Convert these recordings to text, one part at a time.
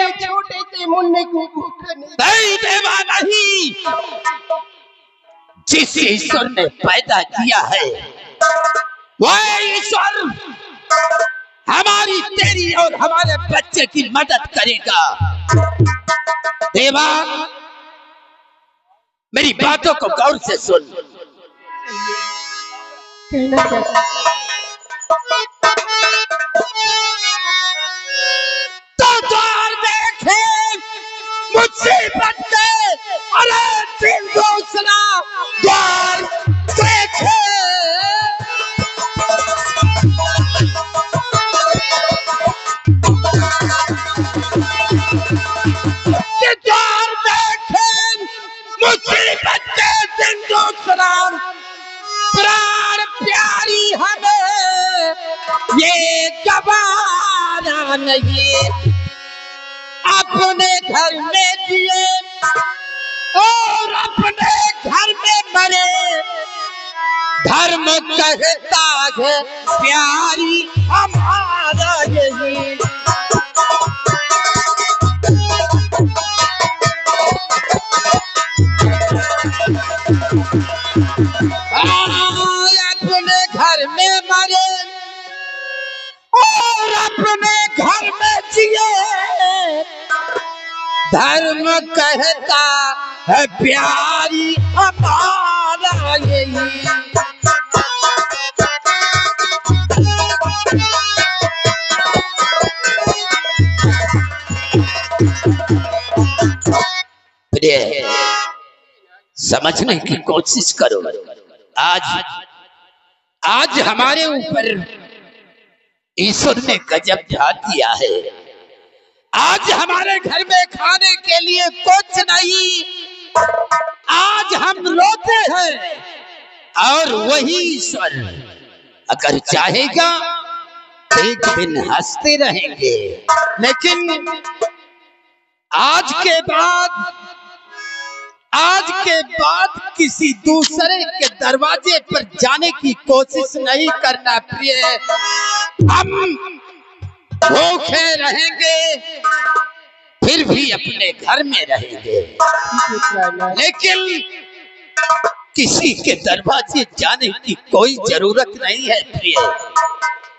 अपने छोटे से मुन्ने को भूख नहीं देवा नहीं, जिस ईश्वर ने पैदा किया है वह ईश्वर हमारी, तेरी और हमारे बच्चे की मदद करेगा। देवा, मेरी बातों को गौर से सुन। तो द्वार देखे मुसीबत के, अरे दिल दूसरा द्वार देखे। द्वार देखे मुसीबत के दिन दूसरा, प्राण प्यारी हमें ये गवारा नहीं। अपने घर में जिए और अपने घर में मरे, धर्म कहता है प्यारी हमारा यही। अपने घर में मरे और अपने घर में जिए, धर्म कहता है प्यारी हमारा यही। प्रिय, समझने की कोशिश करो। आज हमारे ऊपर ईश्वर ने गजब ढा दिया है। आज हमारे घर में खाने के लिए कुछ नहीं। आज हम रोते हैं और वही ईश्वर अगर चाहेगा एक दिन हंसते रहेंगे, लेकिन आज के बाद किसी दूसरे के दरवाजे पर जाने की कोशिश नहीं करना। प्रिय, हम भूखे रहेंगे फिर भी अपने घर में रहेंगे, लेकिन किसी के दरवाजे जाने की कोई जरूरत नहीं है। प्रिय,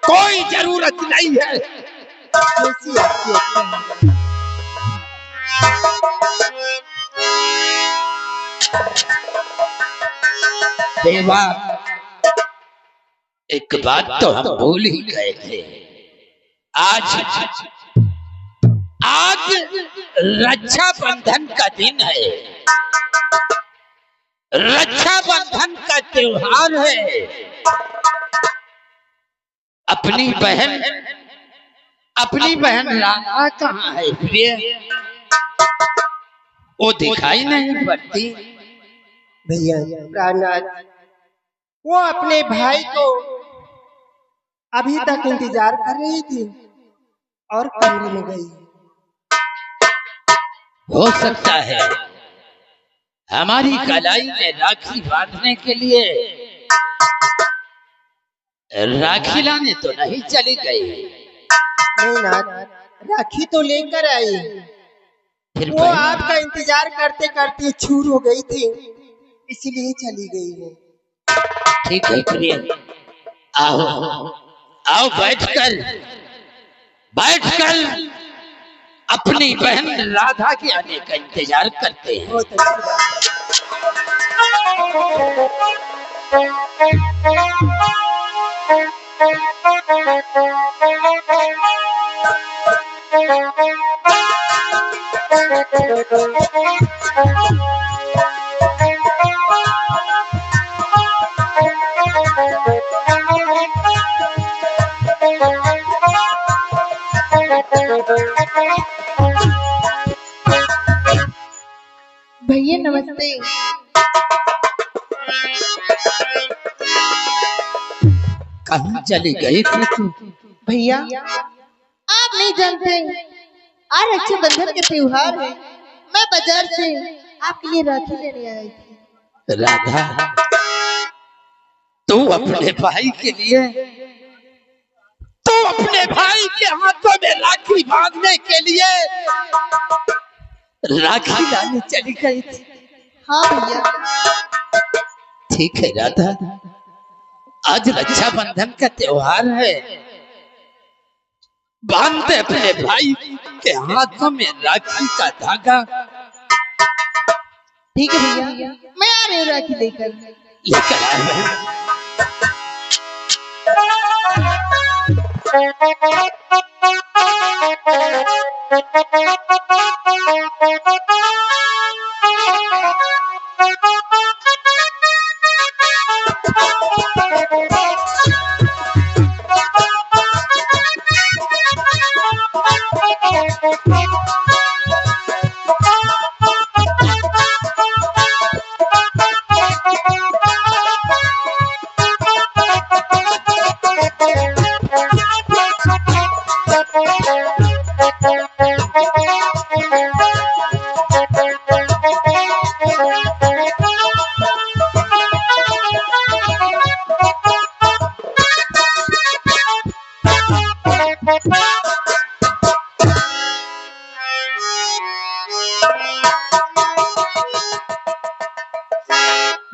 कोई जरूरत नहीं है। देवा, एक बात तो हम भूल ही गए थे। आज रक्षाबंधन का दिन है, रक्षाबंधन का त्योहार है। अपनी बहन राधा कहाँ है? प्रिय, वो दिखाई नहीं पड़ती। भैया प्राणनाथ, वो अपने भाई को अभी तक इंतजार कर रही थी और कमरे में गई। हो सकता है हमारी कलाई में राखी बांधने के लिए राखी लाने तो नहीं चली गई। नहीं नाथ, राखी तो लेकर आई, फिर वो आपका इंतजार करते करते चूर हो गई थी, इसलिए चली गई है। ठीक है प्रिय, आओ आओ, बैठकर अपनी बहन राधा के आने का इंतजार करते हैं। भैया नमस्ते। कहाँ चली गई थी तू? भैया आप नहीं जानते, आज रक्षाबंधन के त्योहार है, मैं बाजार से आपके लिए राखी लेने आई थी। राधा, तू अपने भाई के लिए, तू अपने भाई के हाथों में राखी बांधने के लिए राखी लाने चली गई थी। हाँ भैया। ठीक है राधा, आज रक्षाबंधन का त्योहार है, बांध दे अपने भाई के हाथों में राखी का धागा। ठीक है भैया, मैं आ रही हूँ राखी लेकर। लेकर आ रहे हैं।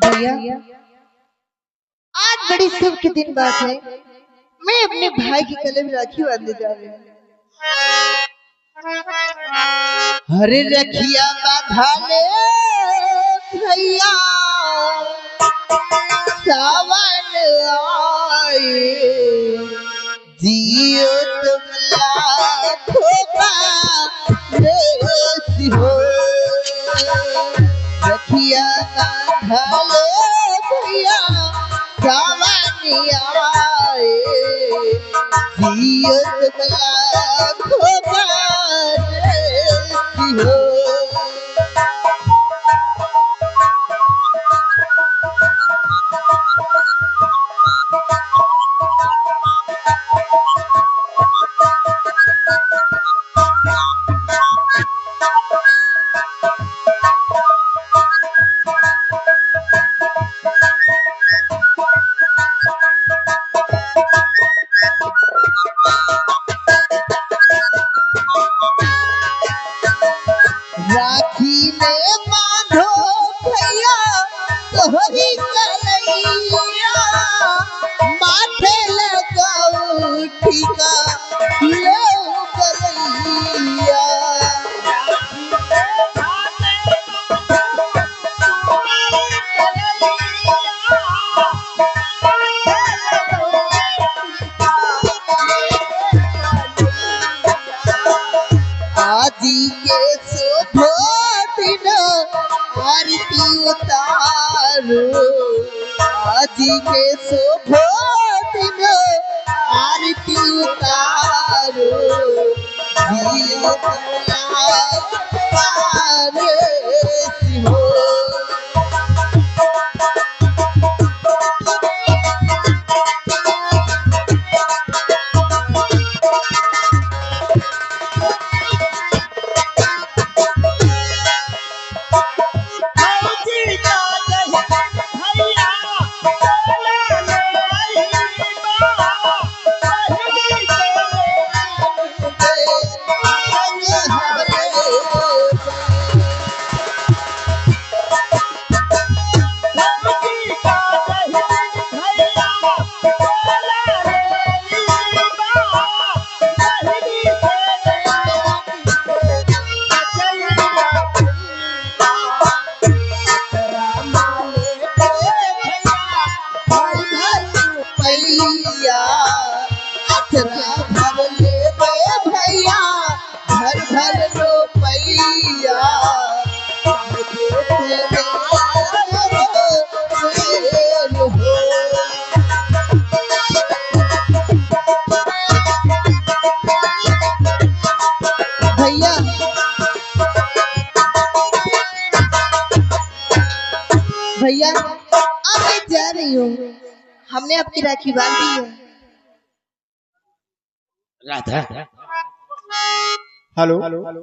भैया, आज बड़ी शुभ के दिन बात है, मैं अपने भाई की गले में राखी बांधने जा रही हूँ। हरे रखिया बांधा ले भैया, सावन आए, जियो तुम लाखों का देश हो। रखिया बांधा ले भैया, सावन आए, जियो तुम लाखों का देश हो। राखी में बांधो भैया तोहरी कलैया, माथे लगाओ ठीका लो गलैया। आदि के शोभो दिन आरती उतारो, आदि के शोभो दिन आरती उतारो, जियो कला पारसी हो। भैया अचरा भर ले भैया, घर घर रुपैया, भैया भैया अब मैं जा रही हूँ, हमने आपकी राखी बांध दी है। राधा, हेलो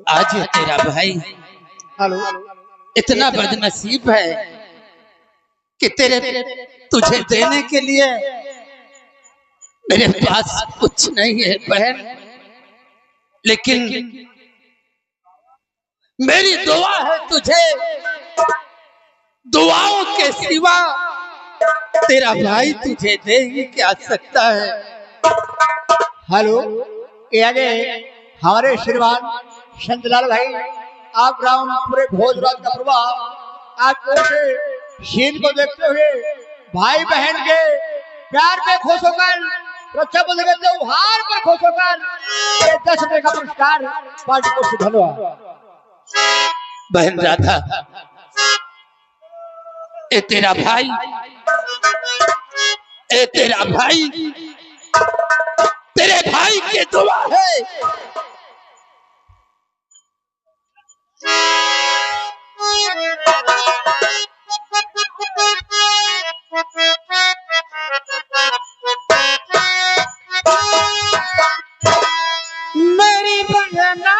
आज तेरा भाई हेलो, इतना बदनसीब है कि तुझे देने के लिए मेरे पास कुछ नहीं है बहन, लेकिन मेरी दुआ है तुझे। दुआओं के सिवा तेरा भाई तुझे दे ही क्या सकता है। हेलो, ये आगे हमारे श्रीमान संतलाल भाई, आप ग्राम पूरे भोजराज का प्रभाव आज से शील को देखते हुए भाई बहन के प्यार में खुश होकर, रक्षाबंधन के त्योहार पर खुश होकर 10 रुपए का पुरस्कार पार्टी को से धन्यवाद। बहन राधा, ए तेरा भाई, ए तेरा भाई, तेरे भाई की दुआ है। मेरी बहना,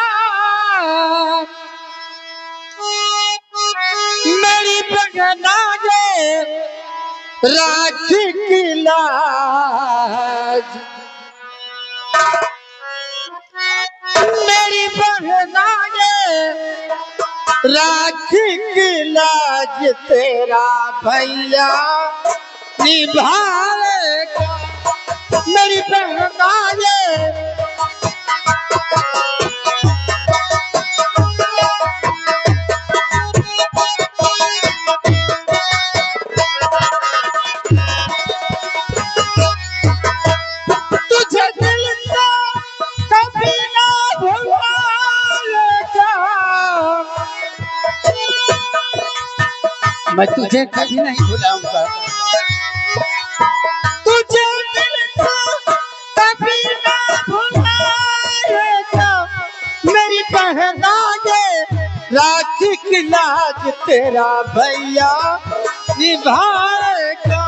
मेरी बहना ये राखी की लाज, मेरी बहना ये राखी की लाज तेरा भैया निभाएगा। मेरी बहना ये तुझे दिल से कभी ना भुलाएगा। मैं तुझे कभी नहीं भुलाऊंगा। तुझे दिल से कभी ना भुलाएगा। मेरी बहना ये राखी की लाज तेरा भैया निभाएगा।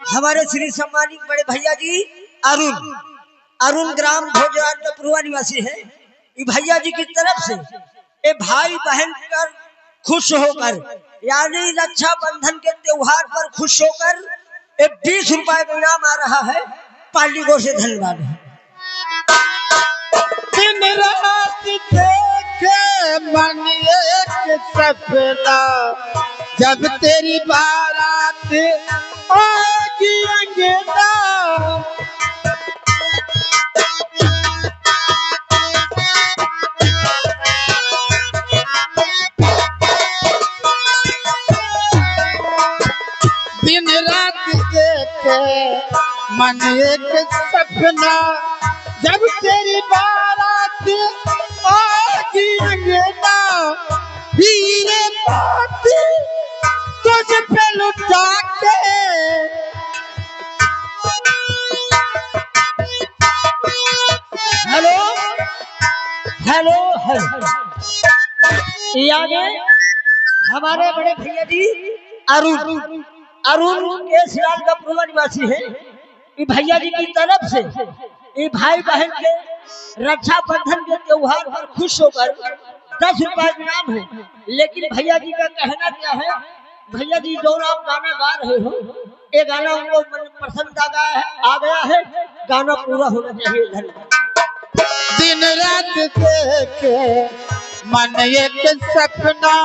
हमारे श्री सम्मानित बड़े भैया जी अरुण ग्राम भोजराज का पूर्वा निवासी है। ये भैया जी की तरफ से ये भाई बहन पर खुश होकर, यानी रक्षाबंधन के त्योहार पर खुश होकर 20 रुपए का इनाम आ रहा है। पार्टी को से धन्यवाद है। दिन रात देखे मन एक सपना, जब तेरी बारात आएगी अंगना। दिन रात देखे मन एक सपना, जब तेरी बारात आएगी अंगना। हीरे मोती तुझ पे लुटा के, हेलो हेलो हेलो, यानी हमारे बड़े भैया जी अरुण के सिराज का पूर्वा निवासी है। ये भैया जी की तरफ से ये भाई बहन के रक्षाबंधन के त्योहार पर खुश होकर 10 रुपए इनाम है। लेकिन भैया जी का कहना क्या है, भैया जी जो आप गाना गा रहे हो, ये गाना उनको पसंद आ गया है। गाना पूरा होना चाहिए। धन्यवाद। दिन रात देखे मन एक सपना,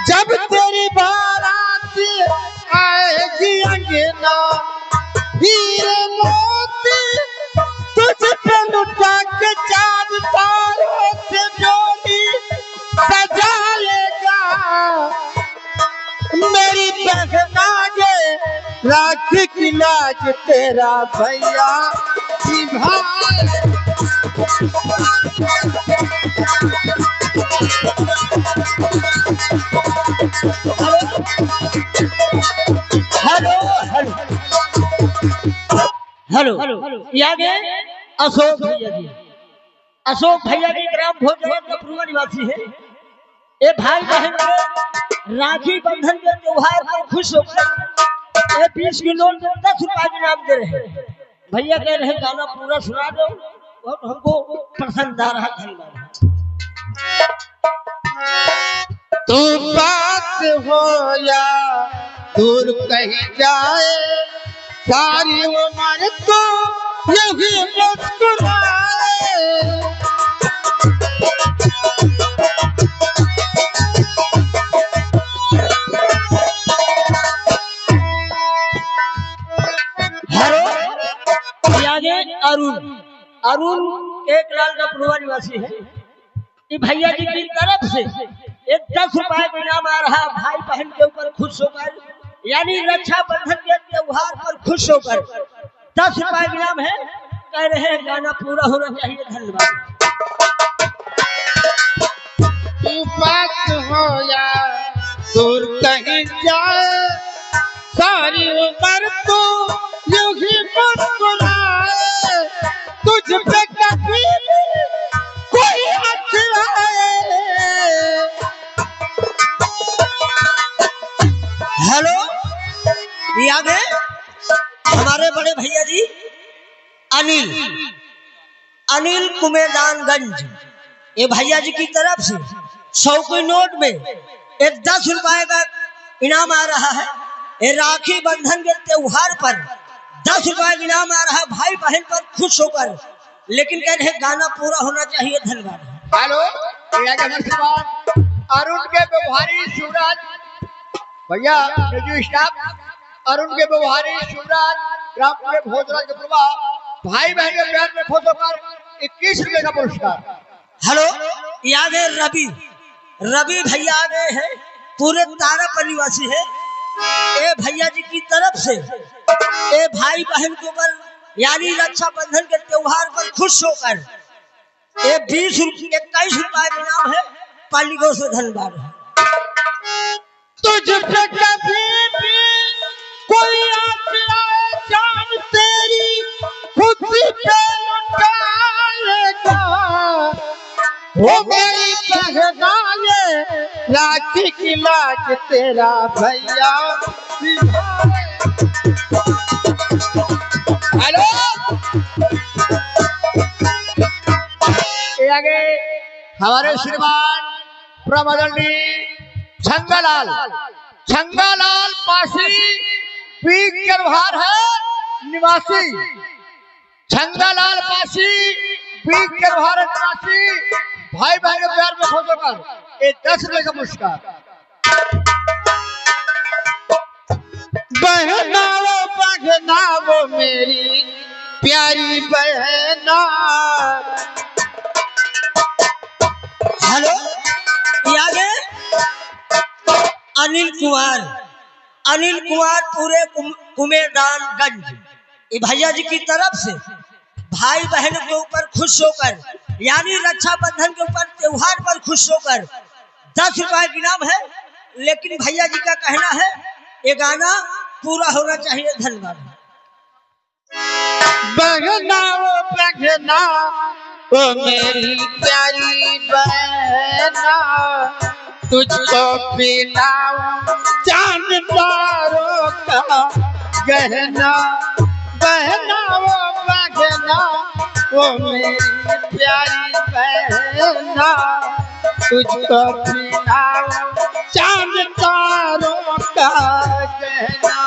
जब तेरी बारात आएगी अंगना। हीरे मोती तुझ पे लुटा के चांद तारों से जोड़ी सजाएगा। मेरी बहना ये राखी की लाज तेरा भैया निभाए। हेलो हेलो, यानी अशोक भैया जी, अशोक भैया जी ग्राम भोजराज का पूर्वा निवासी है। ये भाई बहन के राखी बंधन के त्योहार पर खुश होकर 20 किलो 10 रुपए इनाम दे रहे हैं। भैया कह रहे गाना पूरा सुना दो। बहुत हमको पसंद आ रहा। धन्यवाद। तू बात हो या दूर कहीं जाए, सारी उम्र तो यही मुस्कुराए। हेलो, ये आगे अरुण। अरुण एक लाल का पुरवा निवासी है। ये भैया जी की तरफ से एक 10 रुपए का इनाम आ रहा। भाई बहन के ऊपर खुश होकर, यानी रक्षाबंधन के त्योहार पर खुश होकर 10 रुपए का इनाम है। कह रहे हैं गाना पूरा होना चाहिए। धन्यवाद। तू बात हो या दूर कहीं जाए, सारी उम्र तो यूं ही मुस्कुराए। तुझ पे कभी भी कोई हक आए। हेलो, ये आगे हमारे बड़े भैया जी अनिल कुमेदानगंज। ये भैया जी की तरफ से 100 के नोट में एक 10 रुपए का इनाम आ रहा है। ये राखी बंधन के त्योहार पर 10 रुपए का इनाम आ रहा है। भाई बहन पर खुश होकर, लेकिन कह रहे गाना पूरा होना चाहिए। धन्यवाद। हेलो, ये आगे हमारे श्रीमान अरुण के व्यवहारी शिवराज भैया म्यूजिक स्टाफ। अरुण के व्यवहारी शिवराज ग्राम के भोजराज के प्रभाव भाई बहन के प्यार में खुश होकर 21 रुपए का पुरस्कार। हेलो, ये आगे रवि भैया आ गए हैं। पूरे तारापुर निवासी है। ये भैया जी की तरफ से ये भाई बहन के ऊपर, यानी रक्षाबंधन के त्योहार पर खुश होकर ये 21 रुपए का इनाम है। पालिगो से धन्यवाद। तुझ पे कभी भी कोई आँच आए, जान तेरी खुद पे लुटाएगा। वो मेरी बहना ये राखी की लाज तेरा भैया निभाए। हेलो, ये आगे हमारे श्रीमान प्रमदंडी छंगालाल पासी पीक करवार है निवासी। छंगालाल पासी पीक करवार निवासी भाई बहन के प्यार में खुश होकर एक 10 रुपए का पुरस्कार। बहना वो मेरी प्यारी बहना। हेलो, ये आगे अनिल कुमार पूरे कुमेदानगंज। ये भैया जी की तरफ से भाई बहन के ऊपर खुश होकर, यानी रक्षाबंधन के ऊपर त्योहार पर खुश होकर 10 रुपए का इनाम है। लेकिन भैया जी का कहना है ये गाना पूरा होना चाहिए। धन्यवाद। बहना वो मेरी प्यारी बहना, तुझको पिलाऊं चांद तारों का गहना। बहना वो मेरी प्यारी बहना, तुझको पिलाऊं चांद तारों का गहना।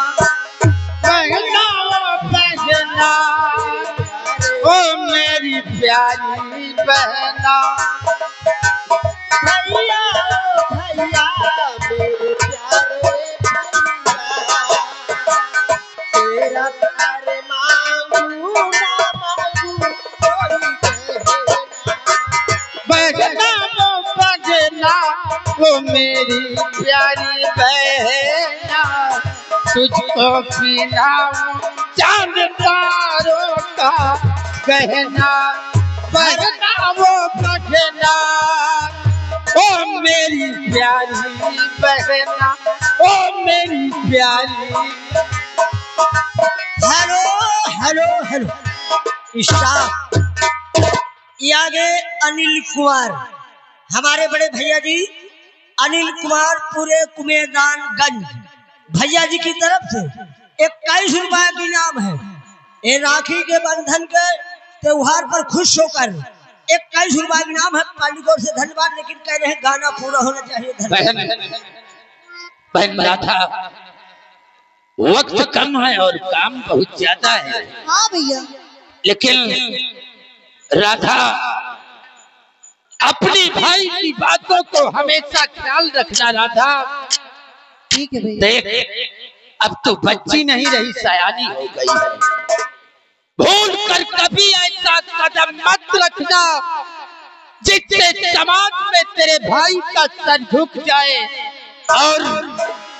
बहना वो मेरी प्यारी बहना। भैया भैया मेरे प्यारे भैया, तेरा प्यार मांगू ना मांगू बहना वो मेरी प्यारी बहना, तुझको पिलाऊं चांद तारों का गहना। बहना वो बहना ओ मेरी प्यारी बहना, ओ मेरी प्यारी। Hello staff. ये आगे अनिल कुमार, हमारे बड़े भैया जी अनिल कुमार पूरे कुमेदानगंज। भैया जी की तरफ से 21 रुपए का इनाम है। ये राखी के बंधन के त्योहार पर खुश होकर 21 रुपए इनाम है पालीगौर से धन्यवाद। लेकिन कह रहे हैं गाना पूरा होना चाहिए। बहन बहन मराठा, वक्त कम है और काम बहुत ज्यादा है। हाँ भैया। लेकिन राधा, अपनी भाई की बातों को हमेशा ख्याल रखना राधा। ठीक है भैया। देख, अब तो बच्ची नहीं रही, सयानी हो गई है। भूल कर कभी ऐसा कदम मत रखना जिससे समाज में तेरे भाई का सर झुक जाए और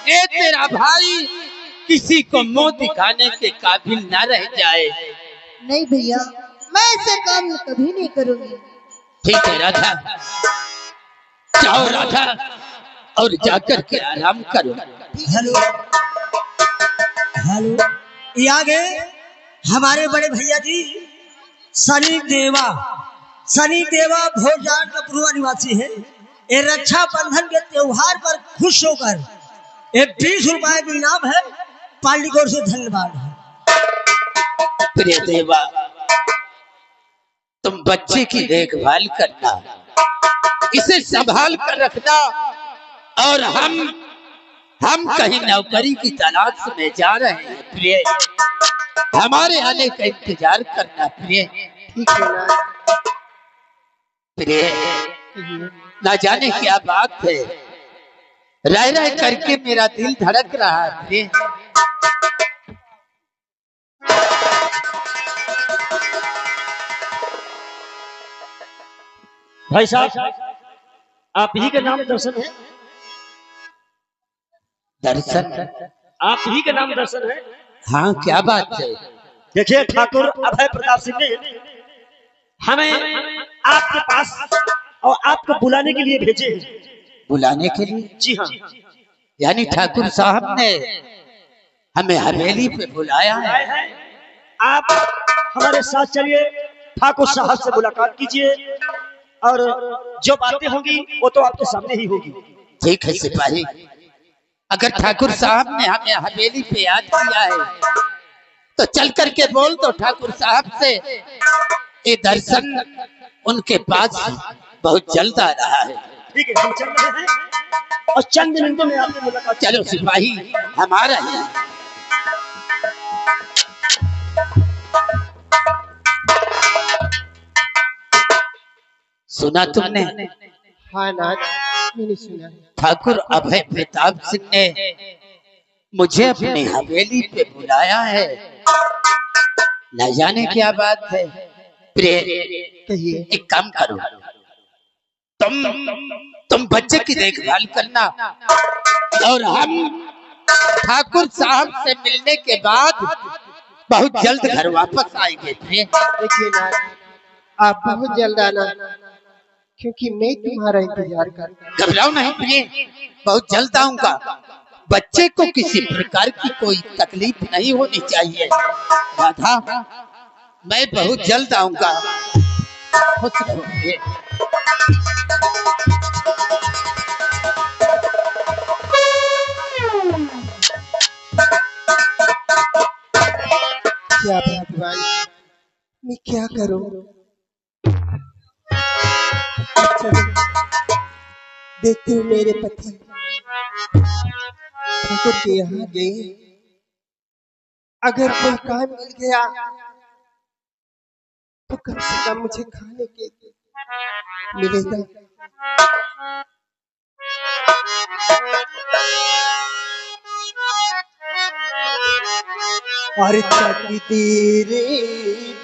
ये तेरा भाई किसी को मुंह दिखाने के काबिल न रह जाए। नहीं भैया, मैं ऐसे काम कभी नहीं करूंगी। ठीक है राधा, जाओ राधा और जाकर के आराम करो। हेलो हेलो, ये आ गए हमारे बड़े भैया जी सनी देवा भोजराज का पूर्वा निवासी है। ये रक्षा बंधन के त्योहार पर खुश होकर 20 रुपए का इनाम है पालीगौर से धन्यवाद। प्रिय देवा, तुम बच्चे की देखभाल करना, इसे संभाल कर रखना और हम कहीं नौकरी की तलाश में जा रहे हैं प्रिय। हमारे आने का इंतजार करना प्रिय। ठीक है ना प्रिय, ना जाने क्या बात है, रह रह करके मेरा दिल धड़क रहा है प्रिय। भाई साहब, आप ही का नाम दर्शन है? दर्शन? आप ही का नाम दर्शन है? हाँ, क्या बात है? देखिए, ठाकुर अभय प्रताप सिंह ने हमें आपके पास और आपको बुलाने के लिए भेजे। बुलाने के लिए? जी हाँ। यानी ठाकुर साहब ने हमें हवेली पे बुलाया है। आप हमारे साथ चलिए, ठाकुर साहब से मुलाकात कीजिए और जो बातें होंगी वो तो आपके सामने ही होगी। ठीक है सिपाही, अगर ठाकुर साहब ने हमें हवेली पे याद किया है तो चल करके बोल दो ठाकुर साहब से ये दर्शन उनके पास बहुत जल्द आ रहा है। ठीक है, हम चल रहे हैं और चंद मिनटों में आपसे मुलाकात। चलो सिपाही, हम आ रहे हैं। सुना तुमने? हाँ नाथ, मैंने सुना। ठाकुर अभय प्रताप सिंह ने मुझे अपनी हवेली पे बुलाया है। न जाने क्या बात है। प्रिय, एक काम करो, तुम बच्चे की देखभाल करना और हम ठाकुर साहब से मिलने के बाद बहुत जल्द घर वापस आएंगे। देखिए नाथ, आप बहुत जल्द आना, क्योंकि मैं तुम्हारा इंतजार कर। घबराओ नहीं प्रिय, बहुत जल्द आऊंगा। बच्चे को किसी प्रकार की कोई तकलीफ नहीं होनी चाहिए। राधा, मैं बहुत जल्द आऊंगा। खुश रहिए। क्या भगवान, मैं क्या करूं? देखती हूँ मेरे पति ठाकुर के यहाँ गए। अगर कोई काम मिल गया तो कम से कम मुझे खाने के मिलेगा। और तकदीर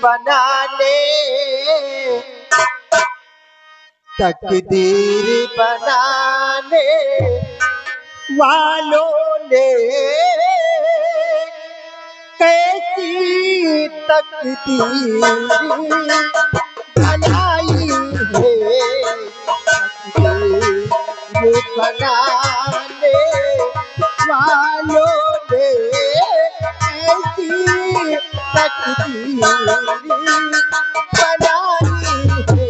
बनाने वालों ने कैसी तकदीर बनाई है। तकदीर बनाने वालों ने कैसी तकदीर बनाई है।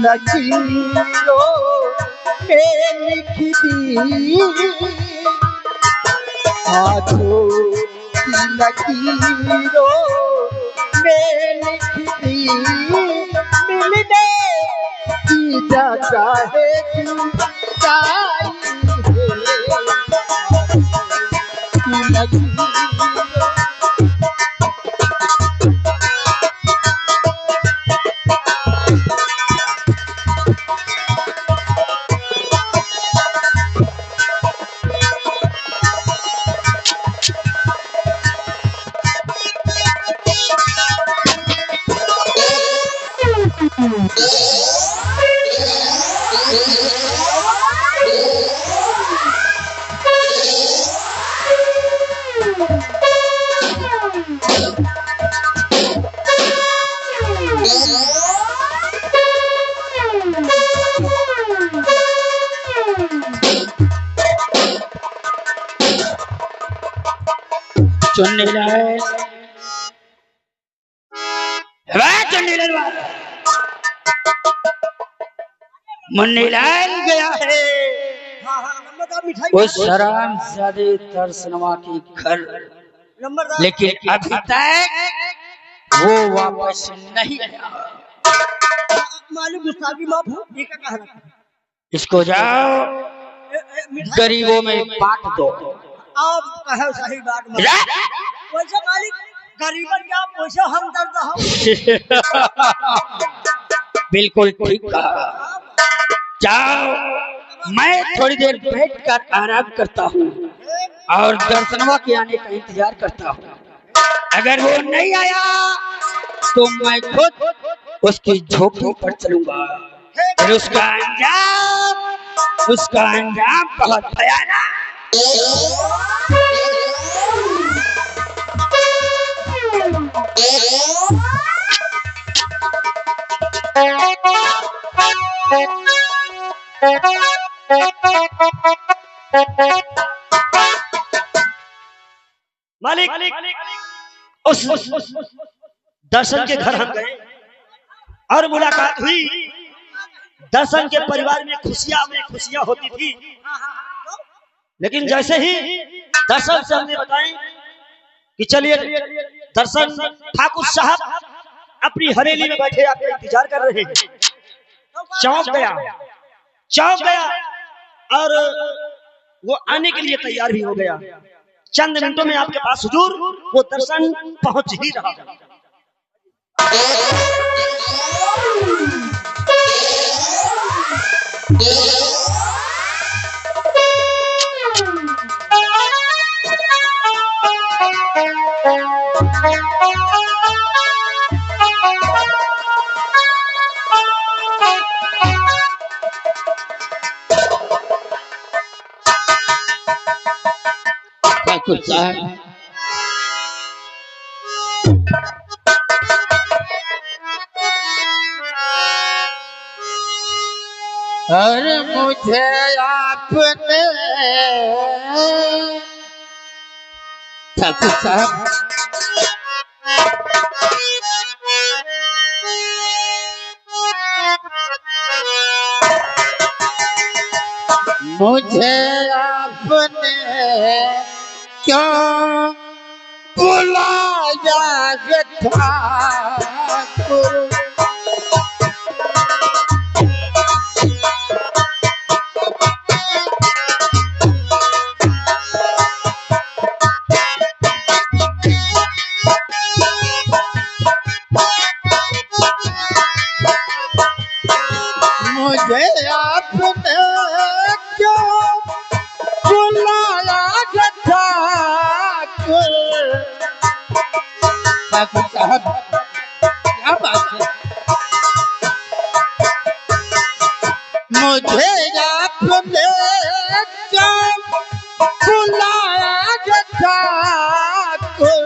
लकीरों में लिख दी, हाथों की लकीरों में लिख दी, मिलने की जगह है चुन्नीलाल चुन्नीलाल मुन्नीलाल गया है उस शराम ज़ादे तरसनवा की घर, लेकिन अभी तक वो वापस नहीं आया। मालिक गुस्ताखी माफ हो, ये क्या कह रहा है? इसको जाओ गरीबों में बांट दो। आप कहो सही बात वैसे मालिक, गरीबन क्या वैसे हम दर्द हो। बिल्कुल ठीक कहा। जाओ, मैं थोड़ी देर बैठकर आराम करता हूँ और दर्शनवा के आने का इंतजार करता हूँ। अगर वो नहीं आया तो मैं खुद उसकी झोपड़ी पर चलूंगा, फिर उसका अंजाम बहुत भयानक। मालिक उस दर्शन के घर हम गए और मुलाकात हुई। दर्शन के परिवार में खुशियां होती थी, लेकिन जैसे ही दर्शन से हमने बताएं कि चलिए, दर्शन ठाकुर साहब अपनी हवेली में बैठे आपका इंतजार कर रहे हैं। चौंक गया और वो आने के लिए तैयार भी हो गया। चंद मिनटों में आपके पास हुजूर वो दर्शन पहुंच ही रहा। ठाकुर साहब, अरे मुझे आपने ठाकुर साहब मुझे आपने क्यों बुलाया ठाकुर? मुझे आपने क्यों बुलाया ठाकुर? ठाकुर साहब, क्या बात है? मुझे आपने क्यों बुलाया ठाकुर?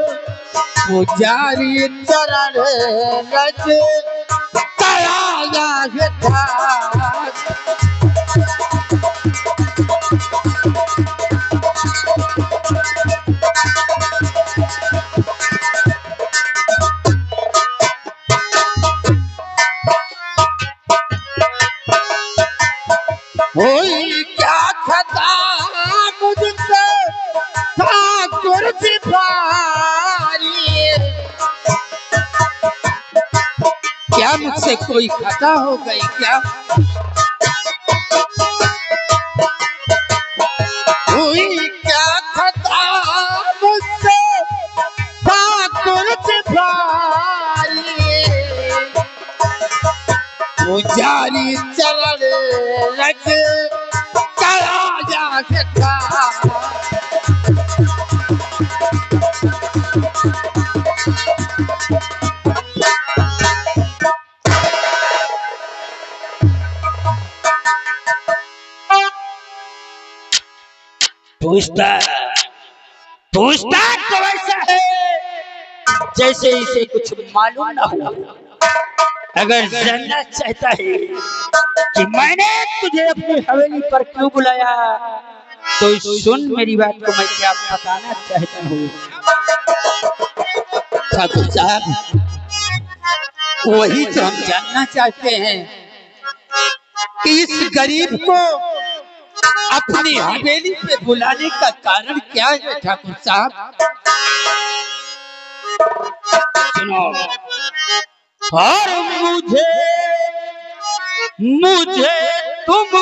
पुजारी चरण रज तराया ठाकुर। हुई क्या खता मुझसे ठाकुर सिपाही, क्या मुझसे कोई खता हो गई क्या? हुई क्या खता मुझसे ठाकुर सिपाही, पुजारी चरण रख करा जा सकता। पूछता तो ऐसा है जैसे इसे कुछ मालूम ना हो। अगर जानना चाहता है कि मैंने तुझे अपनी हवेली पर क्यों बुलाया तो सुन मेरी बात को, मैं क्या बताना चाहता हूँ। ठाकुर साहब, वही जो हम जानना चाहते हैं कि इस गरीब को अपनी हवेली पे बुलाने का कारण क्या है ठाकुर साहब? सुनो, और मुझे तुम